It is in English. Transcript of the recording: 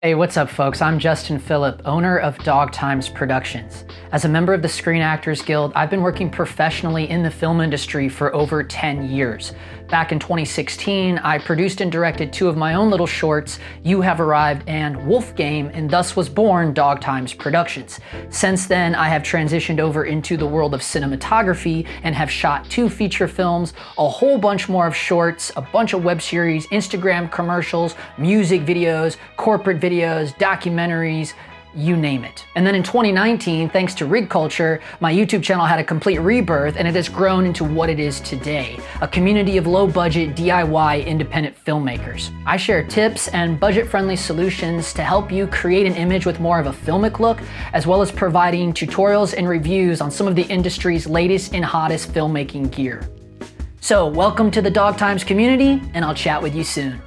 Hey, what's up folks? I'm Justin Phillip, owner of DogTimes Productions. As a member of the Screen Actors Guild, I've been working professionally in the film industry for over 10 years. Back in 2016, I produced and directed two of my own little shorts, You Have Arrived and Wolf Game, and thus was born DogTimes Productions. Since then, I have transitioned over into the world of cinematography and have shot 2 feature films, a whole bunch more of shorts, a bunch of web series, Instagram commercials, music videos, corporate videos, documentaries, you name it. And then in 2019, thanks to rig culture, my YouTube channel had a complete rebirth and it has grown into what it is today, a community of low budget DIY independent filmmakers. I share tips and budget friendly solutions to help you create an image with more of a filmic look, as well as providing tutorials and reviews on some of the industry's latest and hottest filmmaking gear. So welcome to the DogTimes community, and I'll chat with you soon.